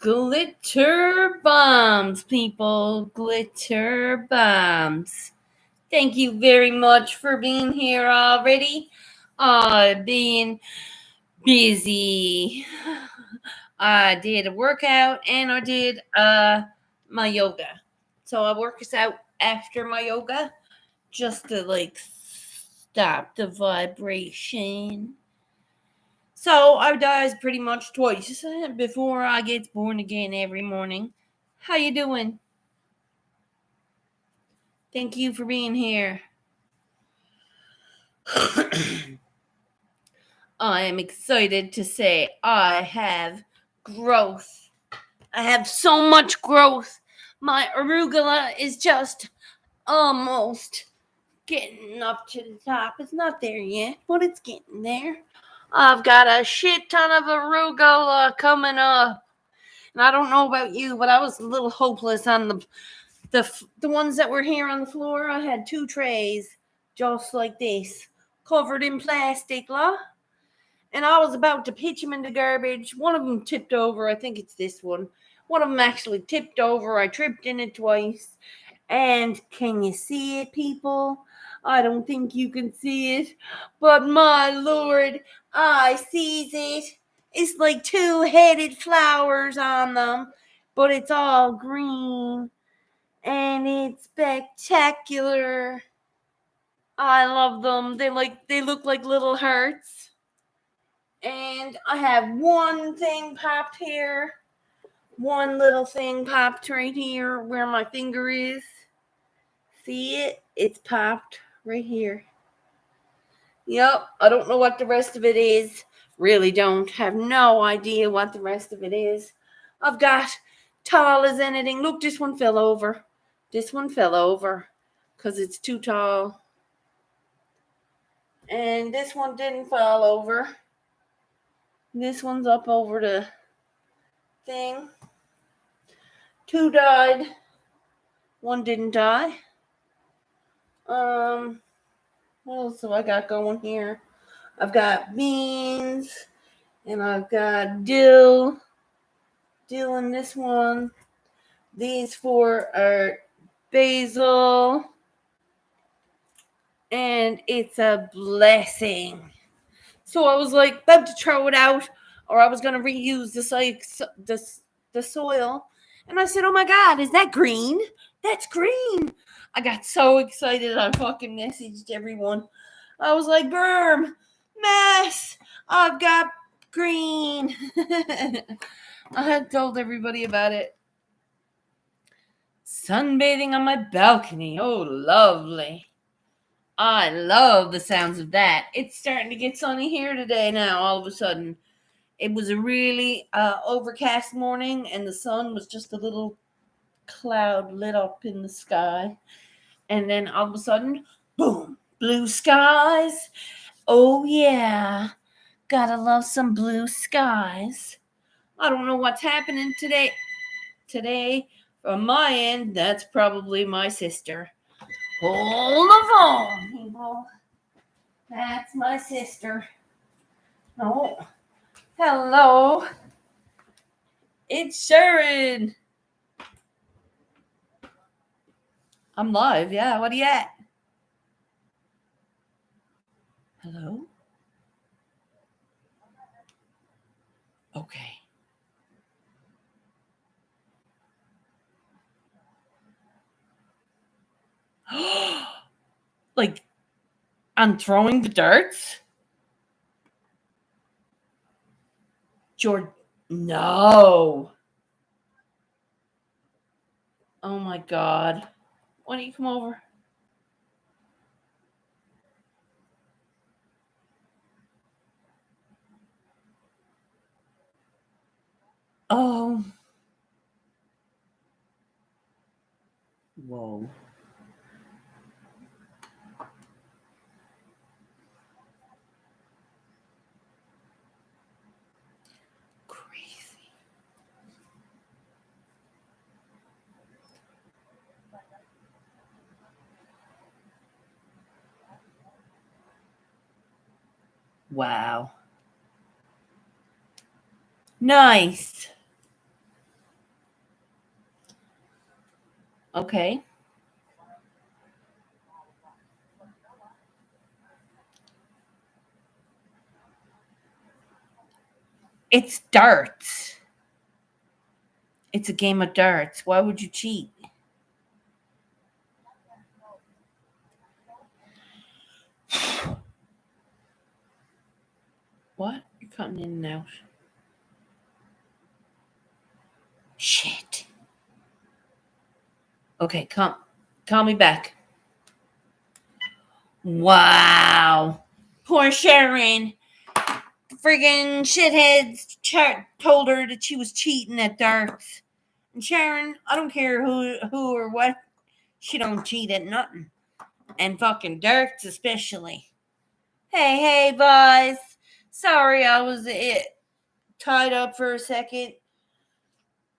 Glitter bombs, people. Glitter bombs. Thank you very much for being here already. I've been busy. I did a workout and I did my yoga. So I work out after my yoga just to stop the vibration. So I dies pretty much twice before I get born again every morning. How you doing? Thank you for being here. I am excited to say I have growth. I have so much growth. My arugula is just almost getting up to the top. It's not there yet, but it's getting there. I've got a shit ton of arugula coming up. And I don't know about you, but I was a little hopeless on the ones that were here on the floor. I had 2 trays just like this, covered in plastic, and I was about to pitch them in the garbage. One of them tipped over. I think it's this one. One of them actually tipped over. I tripped in it twice. And can you see it, people? I don't think you can see it, but my lord, I sees it. It's like 2-headed flowers on them, but it's all green, and it's spectacular. I love them. They look like little hearts. And I have one thing popped here. One little thing popped right here where my finger is. See it? It's popped right here. Yep, I don't know what the rest of it is. Really don't. Have no idea what the rest of it is. I've got tall as anything. Look, this one fell over. This one fell over because it's too tall. And this one didn't fall over. This one's up over the thing. 2 died. 1 didn't die. What else have I got going here? I've got beans, and I've got dill in this one. These 4 are basil, and it's a blessing. So I was like about to throw it out, or I was going to reuse the soil. And I said, oh my God, is that green? That's green. I got so excited. I fucking messaged everyone. I was like, Berm, mess, I've got green. I had told everybody about it. Sunbathing on my balcony. Oh, lovely. I love the sounds of that. It's starting to get sunny here today now, all of a sudden. It was a really overcast morning, and the sun was just a little cloud lit up in the sky. And then all of a sudden, boom, blue skies. Oh, yeah. Gotta love some blue skies. I don't know what's happening today. From my end, that's probably my sister. Hold the phone, people. That's my sister. Oh, hello. It's Sharon. I'm live, yeah. What are you at? Hello? Okay. Like, I'm throwing the darts? George, no. Oh my God. Why don't you come over? Oh. Whoa. Crazy. Wow. Nice. Okay. It's darts. It's a game of darts. Why would you cheat? What? You're cutting in and out. Shit. Okay, call me back. Wow. Poor Sharon. Friggin' shitheads told her that she was cheating at darts. And Sharon, I don't care who or what, she don't cheat at nothing. And fucking darts especially. Hey, boys. Sorry I was tied up for a second.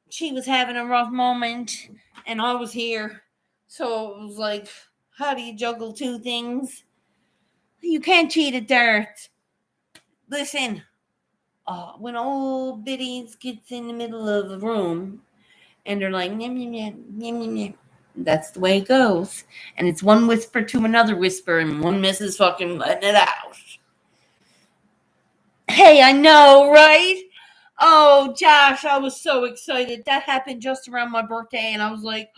She was having a rough moment, and I was here. So it was like, how do you juggle two things? You can't cheat at darts. Listen, when old biddies gets in the middle of the room and they're like, nyam, nyam, nyam, nyam, nyam, nyam. That's the way it goes. And it's one whisper to another whisper, and one misses fucking letting it out. Hey, I know, right? Oh, Josh, I was so excited. That happened just around my birthday, and I was like,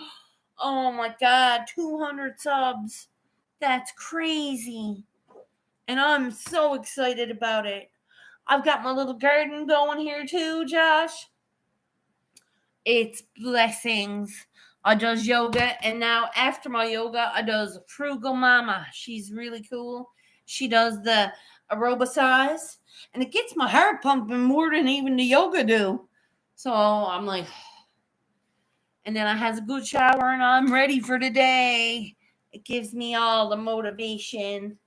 oh my God, 200 subs. That's crazy. And I'm so excited about it. I've got my little garden going here too, Josh. It's blessings. I does yoga, and now after my yoga, I does Frugal Mama. She's really cool. She does the aerobicize, and it gets my heart pumping more than even the yoga do. So I'm like, and then I has a good shower, and I'm ready for the day. It gives me all the motivation.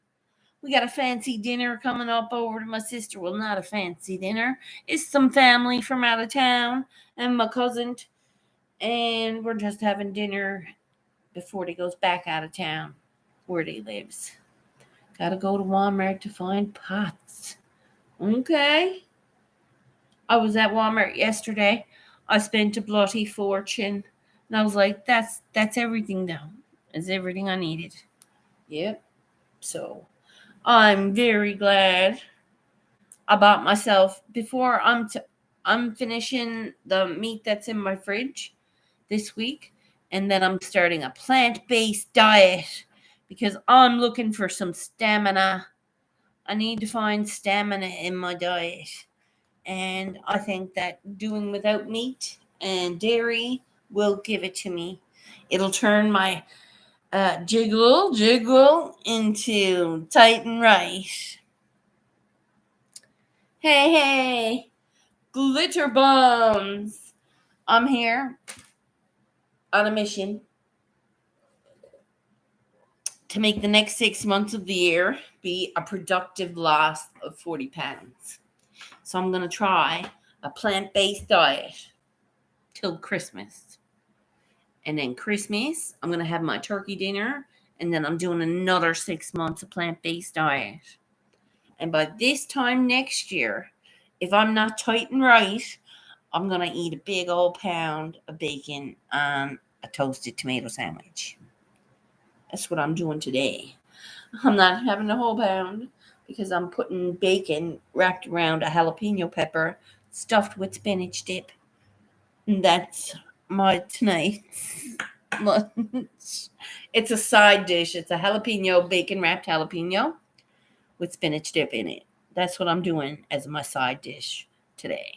We got a fancy dinner coming up over to my sister. Well, not a fancy dinner. It's some family from out of town and my cousin, and we're just having dinner before he goes back out of town where he lives. Gotta go to Walmart to find pots. Okay. I was at Walmart yesterday. I spent a bloody fortune. And I was like, that's everything now. That's everything I needed. Yep. So I'm very glad I bought myself before I'm finishing the meat that's in my fridge this week, and then I'm starting a plant-based diet because I'm looking for some stamina. I need to find stamina in my diet, and I think that doing without meat and dairy will give it to me. It'll turn my jiggle into tight and right. Hey, glitter bombs. I'm here on a mission to make the next 6 months of the year be a productive loss of 40 pounds. So I'm going to try a plant based diet till Christmas. And then Christmas, I'm going to have my turkey dinner. And then I'm doing another 6 months of plant based diet. And by this time next year, if I'm not tight and right, I'm going to eat a big old pound of bacon on a toasted tomato sandwich. That's what I'm doing today. I'm not having a whole pound because I'm putting bacon wrapped around a jalapeno pepper stuffed with spinach dip. And that's my tonight's lunch. It's a side dish. It's a jalapeno, bacon wrapped jalapeno with spinach dip in it. That's what I'm doing as my side dish today.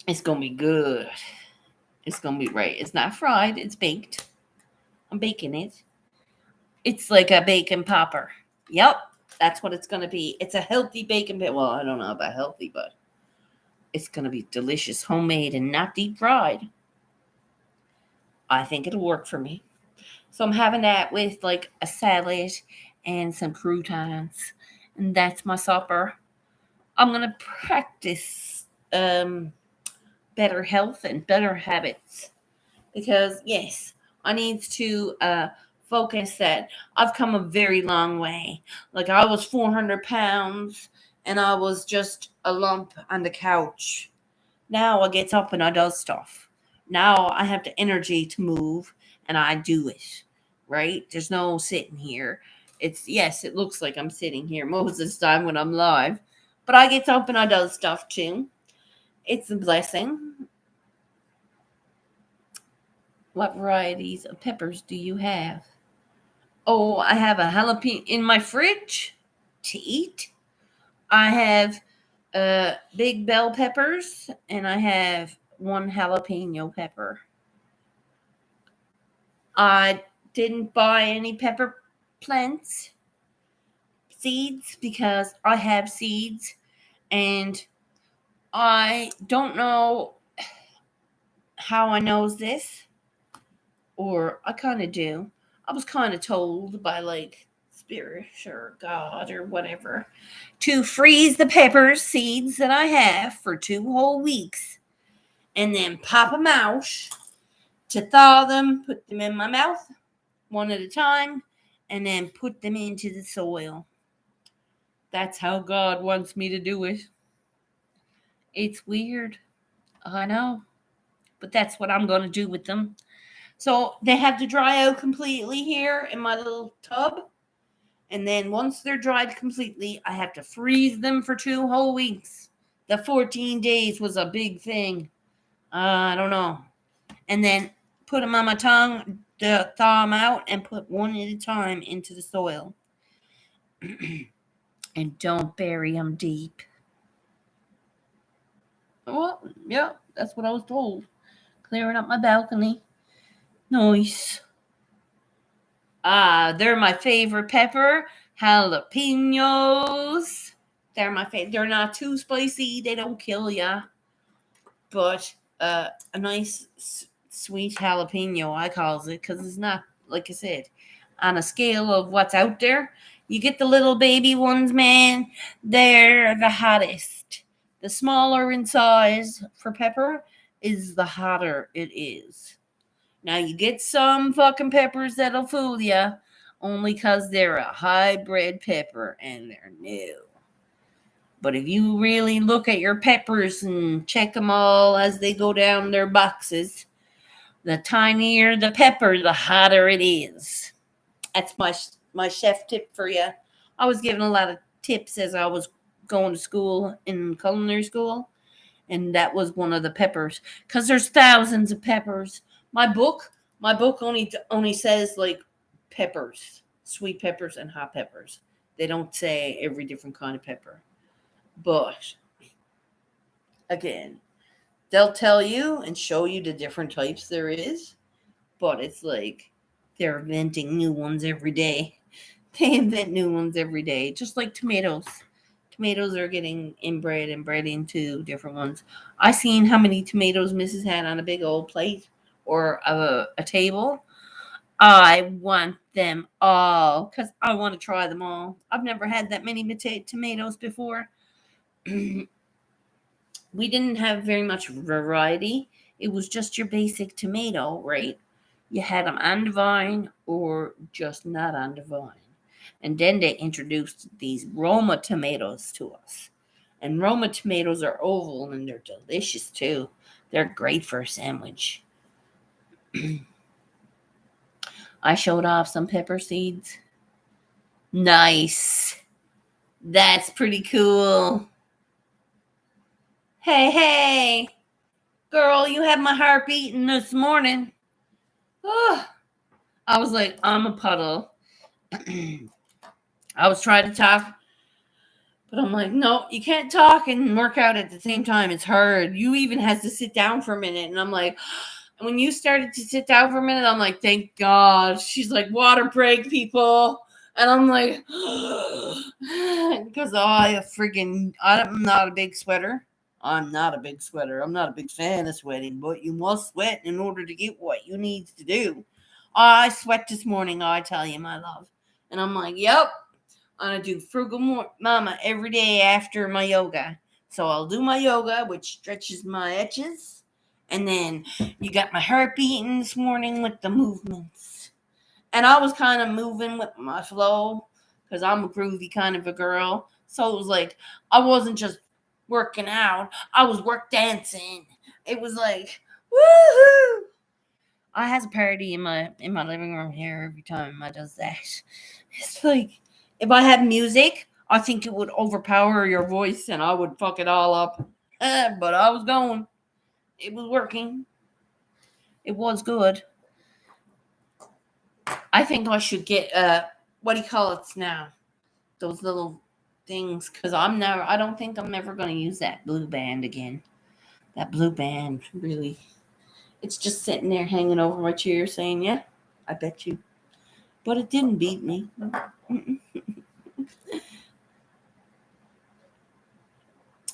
It's going to be good. It's going to be right. It's not fried, it's baked. I'm baking it. It's like a bacon popper. Yep, that's what it's going to be. It's a healthy bacon. Well, I don't know about healthy, but it's going to be delicious, homemade, and not deep fried. I think it'll work for me. So I'm having that with like a salad and some croutons. And that's my supper. I'm going to practice better health and better habits because, yes, I need to focus that I've come a very long way. Like I was 400 pounds and I was just a lump on the couch. Now I get up and I do stuff. Now I have the energy to move and I do it, right? There's no sitting here. Yes, it looks like I'm sitting here most of the time when I'm live, but I get up and I do stuff too. It's a blessing. What varieties of peppers do you have? Oh, I have a jalapeno in my fridge to eat. I have big bell peppers and I have one jalapeno pepper. I didn't buy any pepper plants seeds because I have seeds and I don't know how I knows this, or I kind of do. I was kind of told by like spirit or God or whatever to freeze the pepper seeds that I have for 2 whole weeks and then pop them out to thaw them, put them in my mouth one at a time, and then put them into the soil. That's how God wants me to do it. It's weird. I know. But that's what I'm going to do with them. So they have to dry out completely here in my little tub. And then once they're dried completely, I have to freeze them for 2 whole weeks. The 14 days was a big thing. I don't know. And then put them on my tongue, to thaw them out, and put one at a time into the soil. And don't bury them deep. Well, yeah, that's what I was told. Clearing up my balcony. Nice. They're my favorite pepper. Jalapenos. They're my favorite. They're not too spicy. They don't kill ya. But a nice sweet jalapeno, I calls it, because it's not, like I said, on a scale of what's out there. You get the little baby ones, man. They're the hottest. The smaller in size for pepper is the hotter it is. Now you get some fucking peppers that'll fool you only because they're a hybrid pepper and they're new. But if you really look at your peppers and check them all as they go down their boxes, the tinier the pepper, the hotter it is. That's my chef tip for you. I was given a lot of tips as I was going to school in culinary school, and that was one of the peppers because there's thousands of peppers. My book only says like peppers, sweet peppers and hot peppers. They don't say every different kind of pepper. But again, they'll tell you and show you the different types there is, but it's like they're inventing new ones every day. They invent new ones every day, just like tomatoes. Tomatoes are getting inbred and bred into different ones. I seen how many tomatoes Mrs. had on a big old plate or a table. I want them all because I want to try them all. I've never had that many tomatoes before. We didn't have very much variety. It was just your basic tomato, right? You had them on the vine or just not on the vine. And then they introduced these Roma tomatoes to us. And Roma tomatoes are oval and they're delicious too. They're great for a sandwich. I showed off some pepper seeds. Nice. That's pretty cool. Hey. Girl, you had my heart beating this morning. Oh, I was like, I'm a puddle. I was trying to talk, but I'm like, no, you can't talk and work out at the same time. It's hard. You even has to sit down for a minute. And I'm like, when you started to sit down for a minute, I'm like, thank God. She's like, water break, people. And I'm like, because I'm not a big sweater. I'm not a big sweater. I'm not a big fan of sweating, but you must sweat in order to get what you need to do. I sweat this morning, I tell you, my love. And I'm like, yep, I'm going to do frugal mama every day after my yoga. So I'll do my yoga, which stretches my etches. And then you got my heart beating this morning with the movements. And I was kind of moving with my flow because I'm a groovy kind of a girl. So it was like, I wasn't just working out. I was work dancing. It was like Woohoo! I has a party in my living room here every time I does that. It's like if I had music, I think it would overpower your voice and I would fuck it all up. But I was going. It was working. It was good. I think I should get what do you call it now? Those little things because I don't think I'm ever gonna use that blue band again. That blue band really it's just sitting there hanging over my chair saying, yeah, I bet you. But it didn't beat me.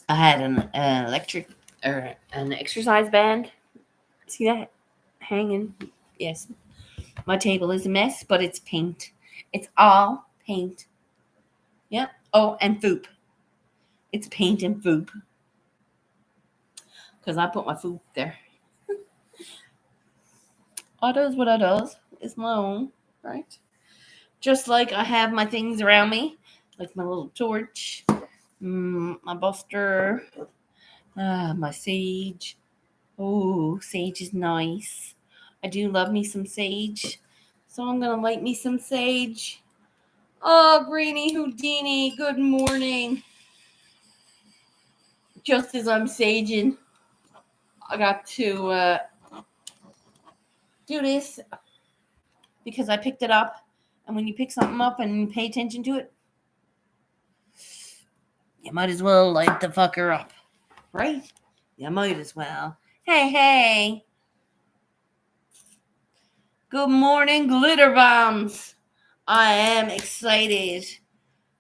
I had an electric or an exercise band. See that hanging? Yes. My table is a mess, but it's paint. It's all paint. Yep. Oh, and foop. It's paint and foop. Because I put my foop there. I does what I does. It's my own, right? Just like I have my things around me, like my little torch, my buster, my sage. Oh, sage is nice. I do love me some sage. So I'm going to light me some sage. Oh, Greeny Houdini, good morning. Just as I'm saging, I got to do this because I picked it up. And when you pick something up and you pay attention to it, you might as well light the fucker up. Right? You might as well. Hey. Good morning, glitter bombs. I am excited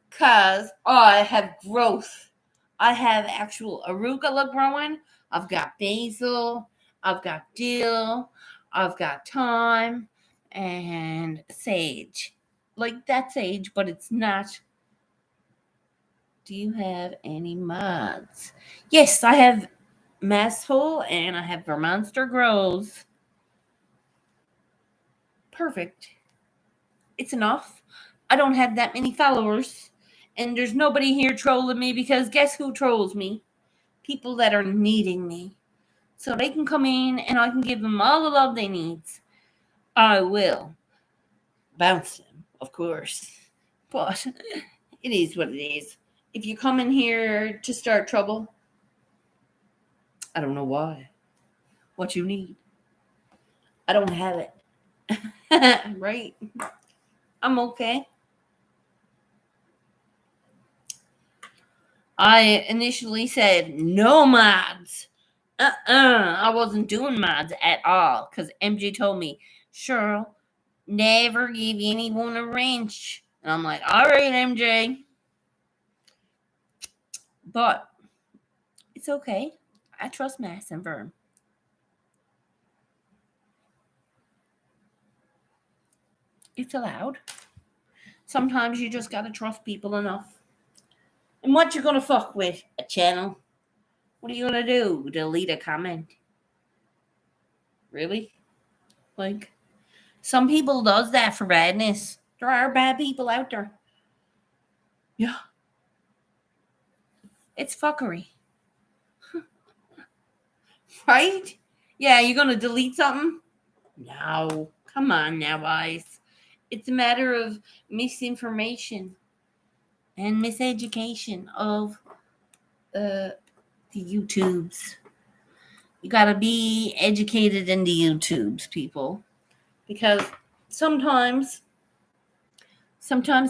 because I have growth. I have actual arugula growing. I've got basil. I've got dill. I've got thyme and sage. Like that sage, but it's not. Do you have any mods? Yes, I have Masshole and I have Vermonster Grows. Perfect. It's enough. I don't have that many followers. And there's nobody here trolling me because guess who trolls me? People that are needing me. So they can come in and I can give them all the love they need. I will. Bounce them, of course. But it is what it is. If you come in here to start trouble, I don't know why. What you need. I don't have it. Right? I'm okay. I initially said no mods. I wasn't doing mods at all because MJ told me, Cheryl, never give anyone a wrench. And I'm like, all right, MJ. But it's okay. I trust Mass and Verm. It's allowed. Sometimes you just gotta trust people enough. And what you gonna fuck with? A channel? What are you gonna do? Delete a comment? Really? Like, some people does that for badness. There are bad people out there. Yeah. It's fuckery. Right? Yeah, you're gonna delete something? No. Come on now, guys. It's a matter of misinformation and miseducation of the YouTubes. You gotta be educated in the YouTubes, people. Because sometimes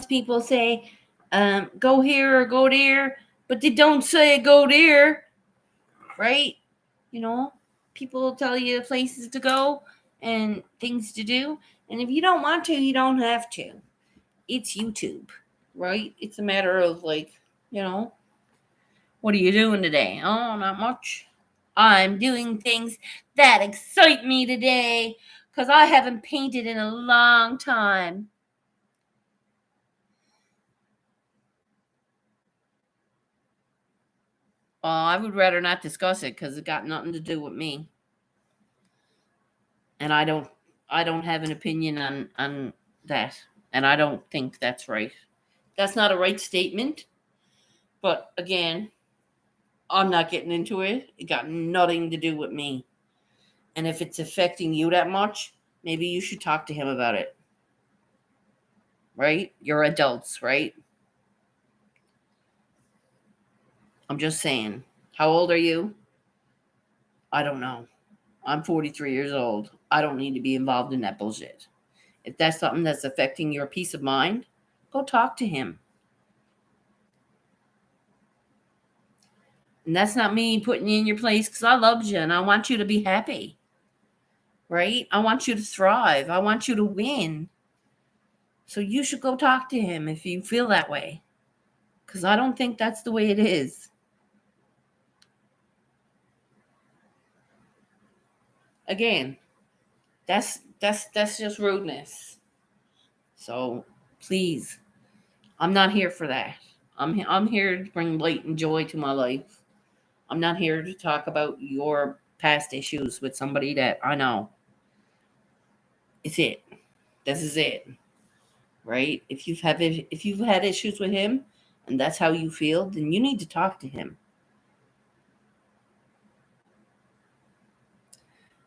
people say, go here or go there, but they don't say go there, right? You know, people tell you places to go and things to do. And if you don't want to, you don't have to. It's YouTube, right? It's a matter of like, what are you doing today? Oh, not much. I'm doing things that excite me today because I haven't painted in a long time. I would rather not discuss it because it got nothing to do with me. And I don't have an opinion on that. And I don't think that's right. That's not a right statement. But again, I'm not getting into it. It got nothing to do with me. And if it's affecting you that much, maybe you should talk to him about it. Right? You're adults, right? I'm just saying. How old are you? I don't know. I'm 43 years old. I don't need to be involved in that bullshit. If that's something that's affecting your peace of mind, go talk to him. And that's not me putting you in your place because I love you and I want you to be happy. Right? I want you to thrive. I want you to win. So you should go talk to him if you feel that way. Because I don't think that's the way it is. Again, that's just rudeness. So please, I'm not here for that. I'm here to bring light and joy to my life. I'm not here to talk about your past issues with somebody that I know. It's it. This is it. Right? If you've had issues with him and that's how you feel, then you need to talk to him.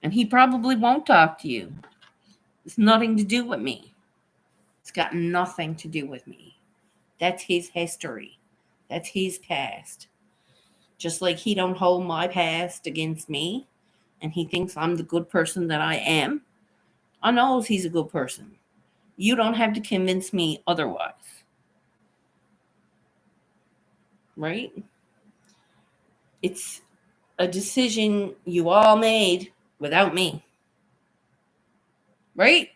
And he probably won't talk to you. It's nothing to do with me. It's got nothing to do with me. That's his history. That's his past. Just like he don't hold my past against me and he thinks I'm the good person that I am. I know he's a good person. You don't have to convince me otherwise. Right? It's a decision you all made without me. Right?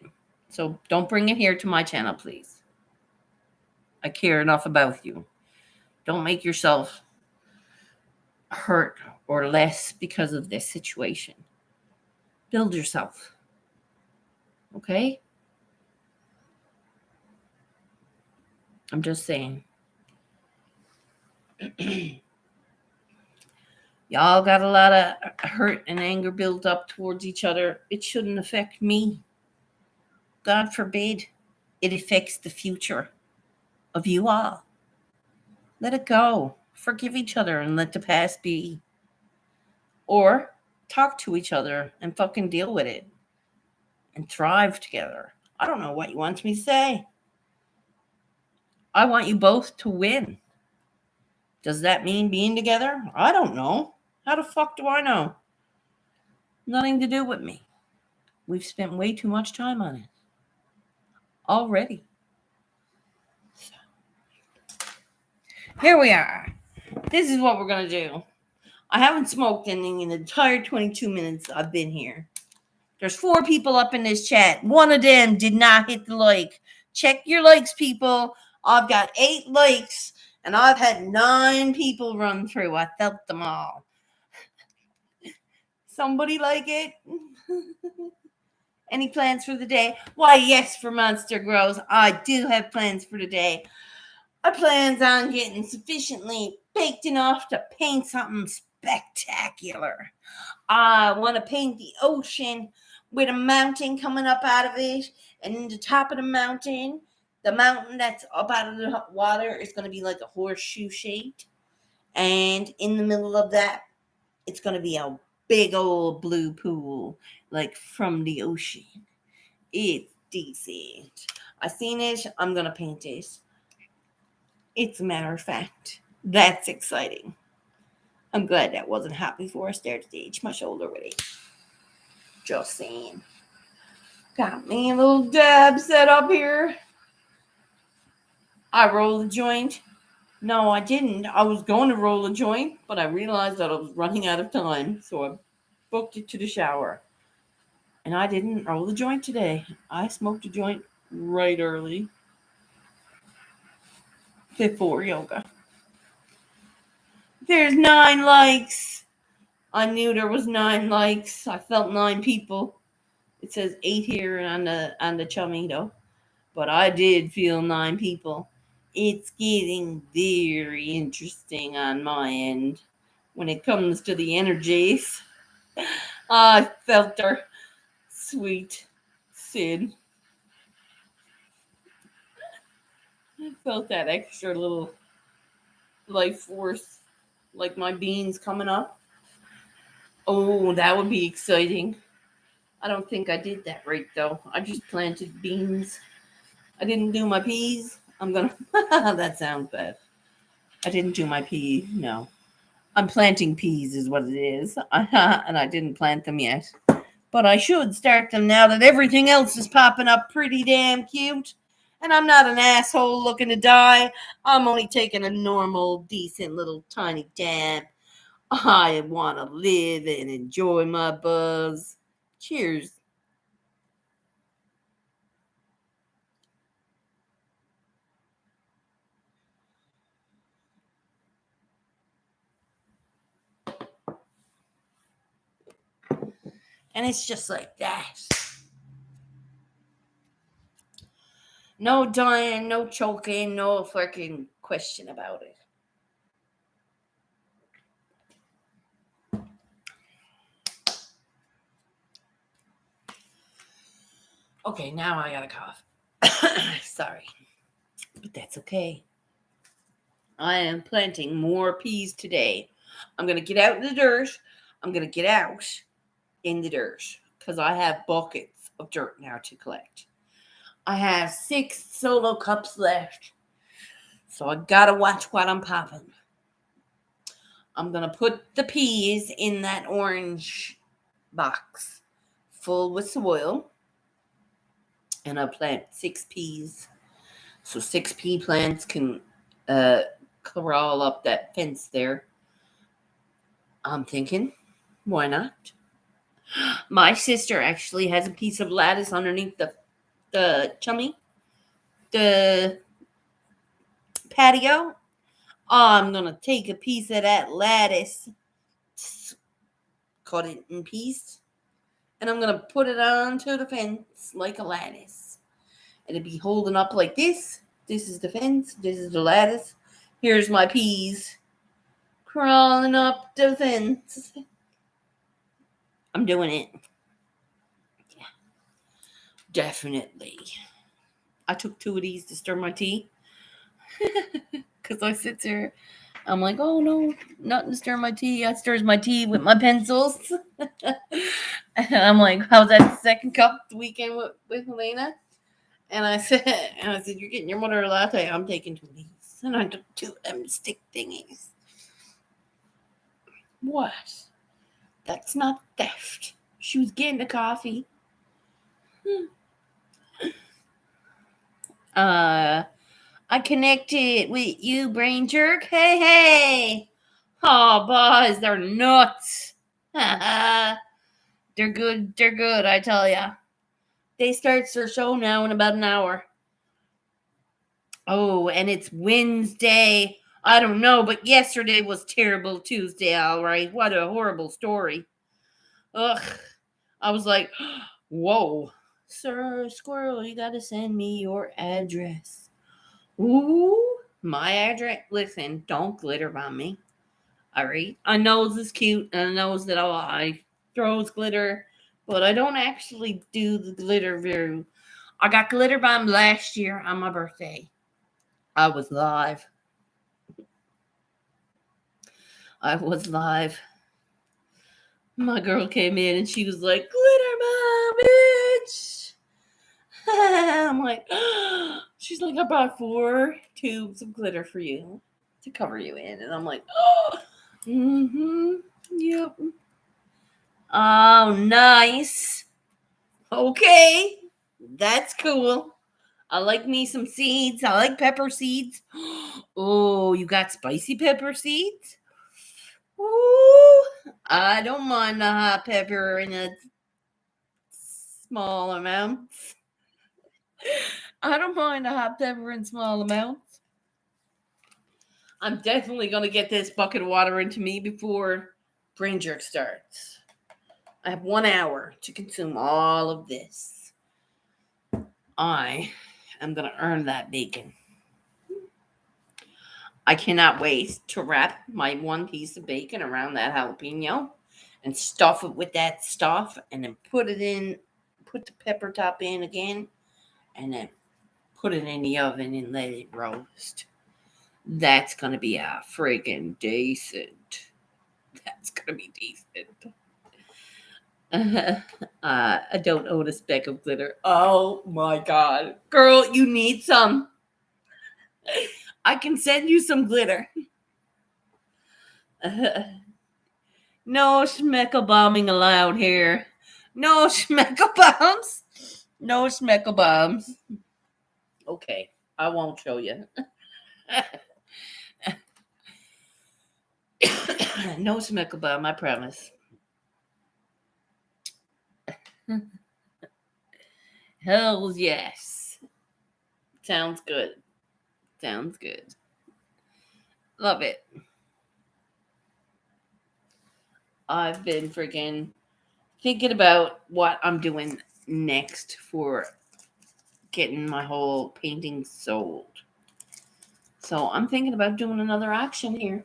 So don't bring it here to my channel, please. I care enough about you. Don't make yourself hurt or less because of this situation. Build yourself. Okay? I'm just saying. Y'all got a lot of hurt and anger built up towards each other. It shouldn't affect me. God forbid it affects the future of you all. Let it go. Forgive each other and let the past be. Or talk to each other and fucking deal with it. And thrive together. I don't know what you want me to say. I want you both to win. Does that mean being together? I don't know. How the fuck do I know? Nothing to do with me. We've spent way too much time on it already. So, here we are. This is what we're going to do. I haven't smoked anything in the entire 22 minutes I've been here. There's 4 people up in this chat. One of them did not hit the like. Check your likes, people. I've got 8 likes, and I've had 9 people run through. I felt them all. Somebody like it? Any plans for the day? Why, yes, for Monster Grows. I do have plans for the day. I plans on getting sufficiently baked enough to paint something spectacular. I want to paint the ocean with a mountain coming up out of it, and in the top of the mountain that's up out of the water is going to be like a horseshoe shaped, and in the middle of that, it's going to be a big old blue pool, like from the ocean. It's decent. I seen it. I'm going to paint it. It's a matter of fact. That's exciting. I'm glad that wasn't hot before I started to age my shoulder with it. Just saying. Got me a little dab set up here. I rolled a joint. No, I didn't. I was going to roll a joint, but I realized that I was running out of time, so I booked it to the shower. And I didn't roll the joint today. I smoked a joint right early before yoga. There's 9 likes. I knew there was 9 likes. I felt 9 people. It says 8 here on the Chumito, but I did feel 9 people. It's getting very interesting on my end when it comes to the energies. I felt her, sweet Sid. I felt that extra little life force, like my beans coming up. Oh, that would be exciting. I don't think I did that right though. I just planted beans. I didn't do my peas. I'm gonna. That sounds bad. I didn't do my peas. No, I'm planting peas, is what it is, and I didn't plant them yet. But I should start them now that everything else is popping up pretty damn cute. And I'm not an asshole looking to die. I'm only taking a normal, decent little tiny dab. I want to live and enjoy my buzz. Cheers. And it's just like that. No dying, no choking, no fucking question about it. Okay, now I got a cough. Sorry. But that's okay. I am planting more peas today. I'm going to get out in the dirt. I'm going to get out in the dirt because I have buckets of dirt now to collect. I have 6 solo cups left. So I got to watch what I'm popping. I'm going to put the peas in that orange box full with soil. And I'll plant 6 peas. So 6 pea plants can crawl up that fence there. I'm thinking, why not? My sister actually has a piece of lattice underneath the chummy, the patio. I'm gonna take a piece of that lattice, cut it in pieces, and I'm gonna put it onto the fence like a lattice. It'll be holding up like this. This is the fence. This is the lattice. Here's my peas crawling up the fence. I'm doing it. Yeah, definitely. I took 2 of these to stir my tea. Because I sit there, I'm like, oh no, nothing to stir my tea. I stirs my tea with my pencils. And I'm like, how's that second cup the weekend with Helena? And I said, you're getting your mother a latte. I'm taking 2 of these. And I took 2 stick thingies. What? That's not theft. She was getting the coffee. I connected with you, brain jerk. Hey. Oh, boys, they're nuts. They're good. They're good, I tell ya. They start their show now in about an hour. Oh, and it's Wednesday. I don't know, but yesterday was terrible Tuesday, all right. What a horrible story. Ugh. I was like, whoa. Sir Squirrel, you gotta send me your address. Ooh, my address. Listen, don't glitter bomb me. All right. I knows it's cute, and I knows that I throws glitter, but I don't actually do the glitter very. I got glitter bomb last year on my birthday. I was live. I was live. My girl came in and she was like, "Glitter bomb, bitch." I'm like, she's like, "I bought 4 tubes of glitter for you to cover you in," and I'm like, "Oh, yep." Oh, nice. Okay. That's cool. I like me some seeds. I like pepper seeds. Oh, you got spicy pepper seeds? Ooh, I don't mind the hot pepper in a small amounts. I don't mind the hot pepper in small amounts. I'm definitely going to get this bucket of water into me before brain jerk starts. I have 1 hour to consume all of this. I am going to earn that bacon. I cannot wait to wrap my 1 piece of bacon around that jalapeno and stuff it with that stuff and then put the pepper top in again and then put it in the oven and let it roast. That's going to be a friggin' decent. That's going to be decent. I don't own a speck of glitter. Oh my god. Girl, you need some. I can send you some glitter. No schmeckle bombing allowed here. No schmeckle bombs. No schmeckle bombs. Okay, I won't show you. No schmeckle bomb, I promise. Hells yes. Sounds good. Sounds good. Love it. I've been freaking thinking about what I'm doing next for getting my whole painting sold. So I'm thinking about doing another auction here.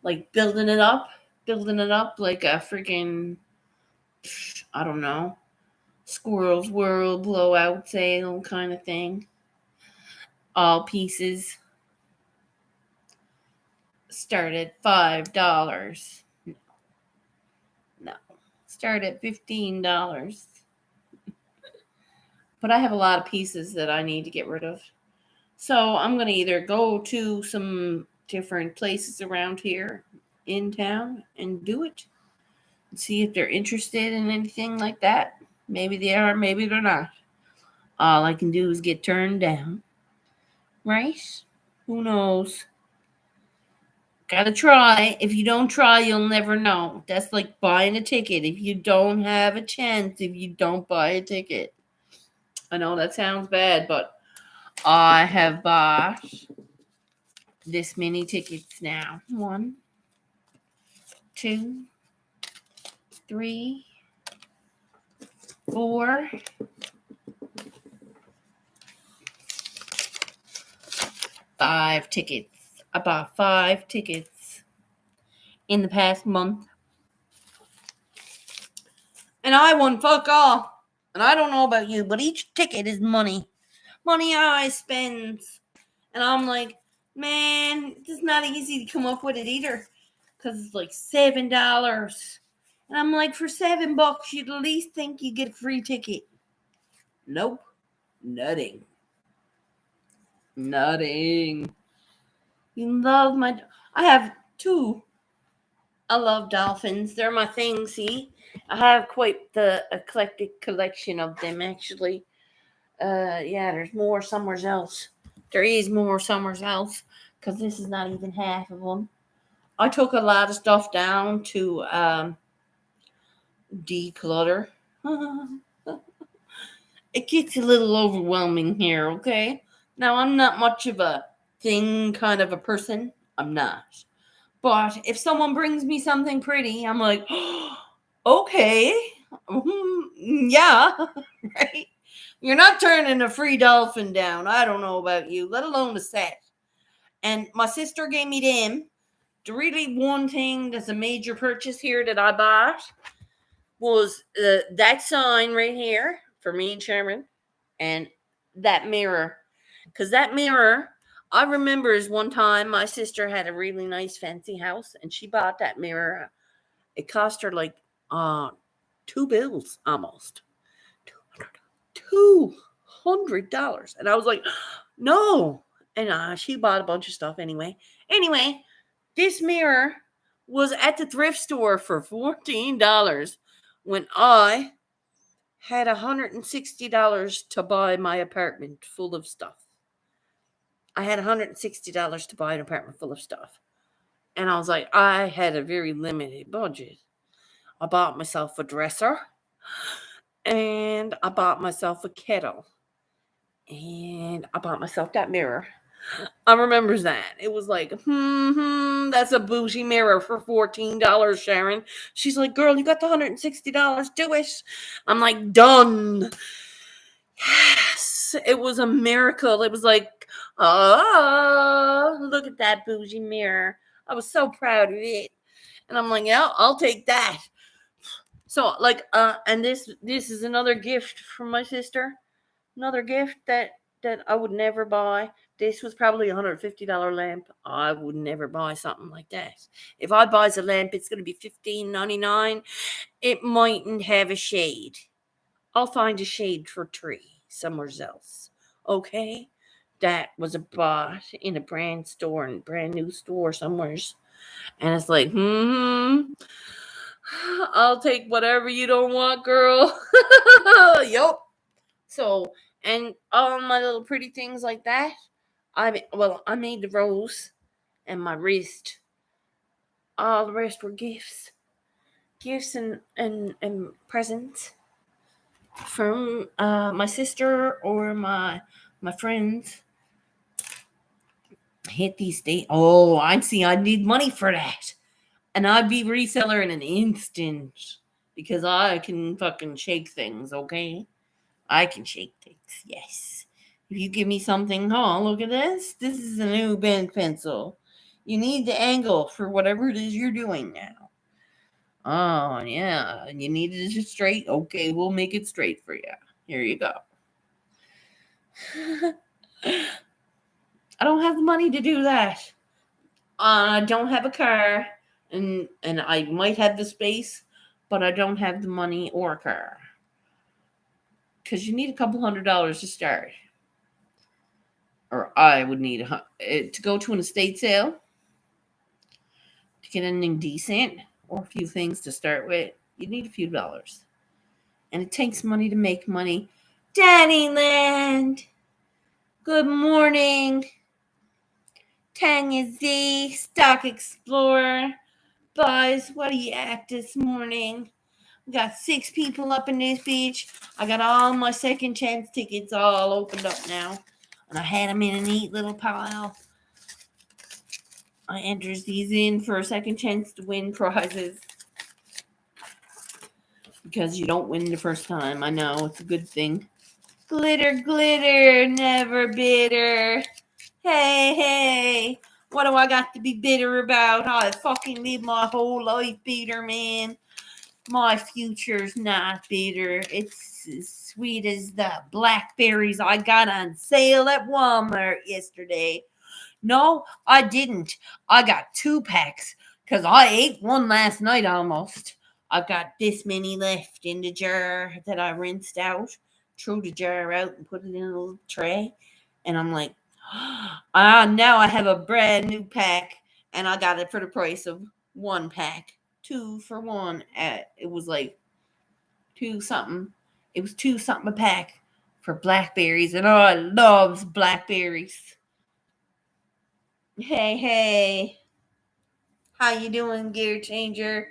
Like building it up like a freaking, I don't know, Squirrel's World blowout sale kind of thing. All pieces start at $5. No, start at $15. But I have a lot of pieces that I need to get rid of. So I'm going to either go to some different places around here in town and do it. And see if they're interested in anything like that. Maybe they are, maybe they're not. All I can do is get turned down. Right? Who knows? Gotta try. If you don't try, you'll never know. That's like buying a ticket. If you don't have a chance, if you don't buy a ticket. I know that sounds bad, but I have bought this many tickets now. 1, 2, 3, 4, 5 tickets. I bought 5 tickets in the past month. And I won fuck all. And I don't know about you, but each ticket is money. Money I spend. And I'm like, man, it's not easy to come up with it either. Because it's like $7. And I'm like, for $7, you'd at least think you get a free ticket. Nope. Nothing. You love my... I have 2. I love dolphins. They're my thing, see? I have quite the eclectic collection of them, actually. Yeah, there's more somewhere else. There is more somewhere else. Because this is not even half of them. I took a lot of stuff down to declutter. It gets a little overwhelming here, okay? Now, I'm not much of a thing kind of a person. I'm not. But if someone brings me something pretty, I'm like, oh, okay. Yeah, right? You're not turning a free dolphin down. I don't know about you, let alone a set. And my sister gave me them. The really one thing that's a major purchase here that I bought was that sign right here for me and Sherman, and that mirror. Because that mirror, I remember is one time my sister had a really nice fancy house and she bought that mirror. It cost her like $2 bills almost. $200. And I was like, no. And she bought a bunch of stuff anyway. Anyway, this mirror was at the thrift store for $14 when I had $160 to buy my apartment full of stuff. I had $160 to buy an apartment full of stuff. And I was like, I had a very limited budget. I bought myself a dresser and I bought myself a kettle and I bought myself that mirror. I remember that. It was like, that's a bougie mirror for $14, Sharon. She's like, girl, you got the $160. Do it. I'm like, done. Yes. It was a miracle. It was like, oh, look at that bougie mirror. I was so proud of it. And I'm like, yeah, I'll take that. So like, and this is another gift from my sister. Another gift that I would never buy. This was probably a $150 lamp. I would never buy something like that. If I buys a lamp, it's going to be $15.99, it mightn't have a shade. I'll find a shade for tree somewhere else. Okay? That was a bought in a brand new store somewheres. And it's like, I'll take whatever you don't want, girl. Yup. So, and all my little pretty things like that, I made the rose and my wrist. All the rest were gifts and presents from my sister or my friends. Hit these days. Oh, I see. I need money for that, and I'd be reseller in an instant because I can fucking shake things. Okay, I can shake things. Yes. If you give me something, oh, look at this. This is a new bent pencil. You need the angle for whatever it is you're doing now. Oh, yeah. You need it just straight. Okay, we'll make it straight for you. Here you go. I don't have the money to do that. I don't have a car, and I might have the space, but I don't have the money or a car. Because you need a couple $100s to start. Or I would need to go to an estate sale to get anything decent or a few things to start with. You need a few dollars. And it takes money to make money. Dannyland! Good morning. Tanya Z, Stock Explorer. Buzz, what are you at this morning? We got 6 people up in this beach. I got all my second chance tickets all opened up now. And I had them in a neat little pile. I enters these in for a second chance to win prizes. Because you don't win the first time. I know, it's a good thing. Glitter, glitter, never bitter. Hey, what do I got to be bitter about? I fucking live my whole life bitter, man. My future's not bitter. It's as sweet as the blackberries I got on sale at Walmart yesterday. No, I didn't. I got 2 packs because I ate one last night almost. I've got this many left in the jar that I rinsed out, threw the jar out and put it in a little tray. And I'm like, now I have a brand new pack and I got it for the price of 1 pack. 2 for 1. It was like 2 something. It was 2 something a pack for blackberries. And I loves blackberries. Hey. How you doing, Gear Changer?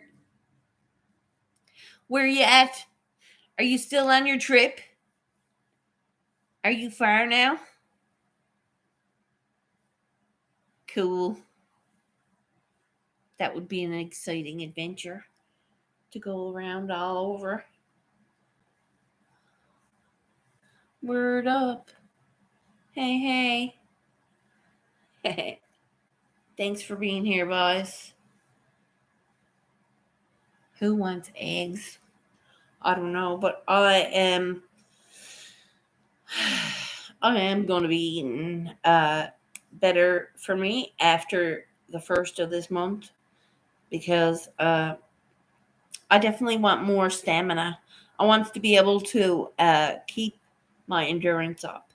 Where you at? Are you still on your trip? Are you far now? Cool. That would be an exciting adventure to go around all over. Word up. Hey. Thanks for being here, boys. Who wants eggs? I don't know, but I am going to be eating better for me after the first of this month because I definitely want more stamina. I want to be able to keep my endurance up.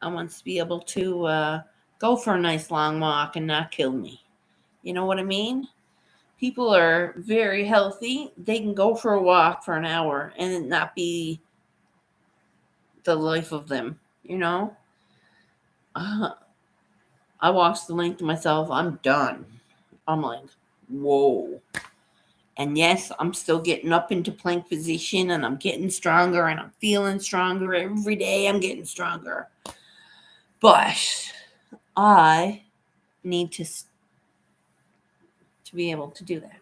I want to be able to go for a nice long walk and not kill me. You know what I mean? People are very healthy. They can go for a walk for an hour and it not be the life of them, you know? I watched the link to myself. I'm done. I'm like, whoa. And yes, I'm still getting up into plank position and I'm getting stronger and I'm feeling stronger. Every day I'm getting stronger. But I need to be able to do that.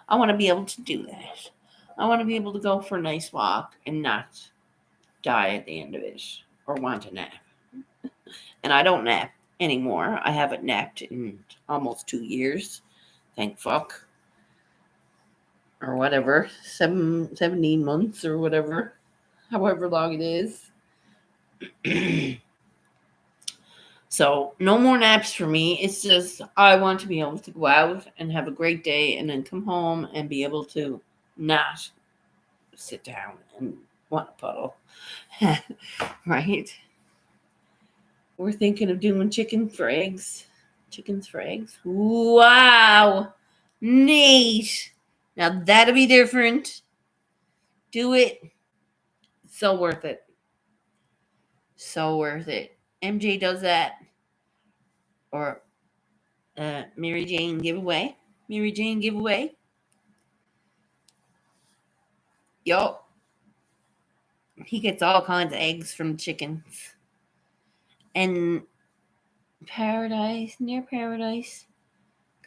I want to be able to do that. I want to be able to go for a nice walk and not die at the end of it or want to nap. And I don't nap anymore. I haven't napped in almost 2 years. Thank fuck. Or whatever. 17 months or whatever. However long it is. So no more naps for me. It's just I want to be able to go out and have a great day and then come home and be able to not sit down and want a puddle. Right? We're thinking of doing chicken for eggs. Chickens for eggs. Wow. Neat. Now that'll be different. Do it. So worth it. So worth it. MJ does that. Or Mary Jane giveaway. Mary Jane giveaway. Yup. He gets all kinds of eggs from chickens. And near Paradise,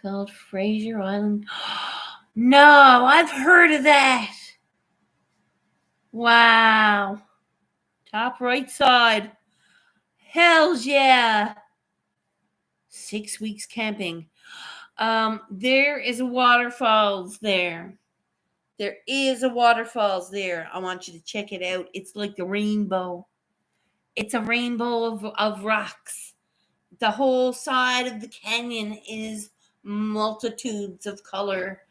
called Fraser Island. No, I've heard of that. Wow. Top right side. Hells yeah. 6 weeks camping. There is a waterfalls there. There is a waterfalls there. I want you to check it out. It's like a rainbow. It's a rainbow of rocks. The whole side of the canyon is multitudes of color.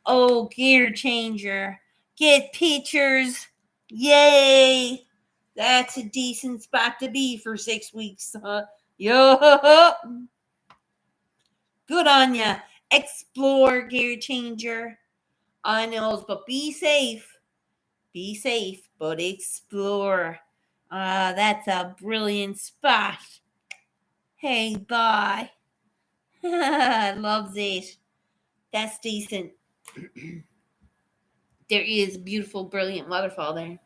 Oh, gear changer. Get pictures. Yay. That's a decent spot to be for 6 weeks. Yo. Good on ya. Explore, gear changer. I know, but be safe. Be safe, but explore. That's a brilliant spot. Hey, bye. I love this. That's decent. There is a beautiful, brilliant waterfall there.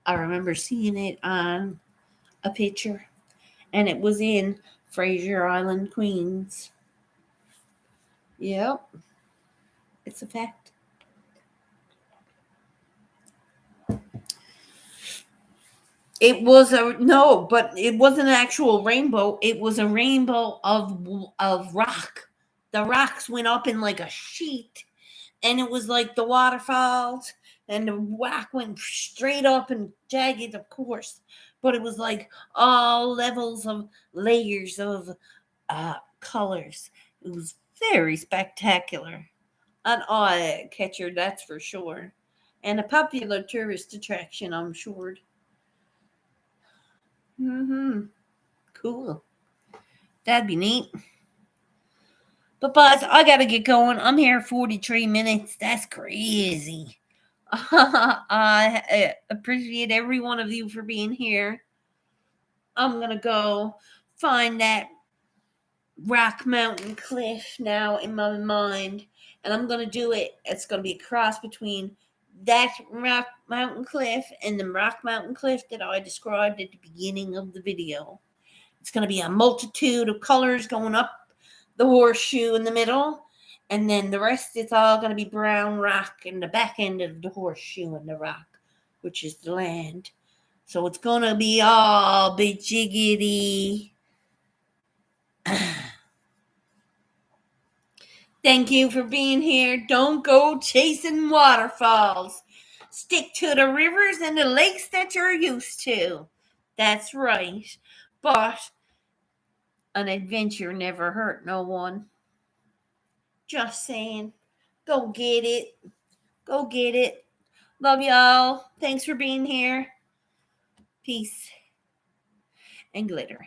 I remember seeing it on a picture, and it was in Fraser Island, Queens. Yep. It's a fact. It was but it wasn't an actual rainbow. It was a rainbow of rock. The rocks went up in like a sheet, and it was like the waterfalls, and the rock went straight up and jagged, of course. But it was like all levels of layers of colors. It was very spectacular. An eye catcher, that's for sure. And a popular tourist attraction, I'm sure. Cool. That'd be neat. But boss, I gotta get going. I'm here 43 minutes. That's crazy. I appreciate every one of you for being here. I'm gonna go find that Rock Mountain Cliff now in my mind, and I'm gonna do it. It's gonna be a cross between that Rock Mountain Cliff and the Rock Mountain Cliff that I described at the beginning of the video. It's going to be a multitude of colors going up the horseshoe in the middle, and then the rest is all going to be brown rock in the back end of the horseshoe and the rock, which is the land. So it's going to be all big jiggity. Thank you for being here. Don't go chasing waterfalls. Stick to the rivers and the lakes that you're used to. That's right. But an adventure never hurt no one. Just saying. Go get it. Go get it. Love y'all. Thanks for being here. Peace and glitter.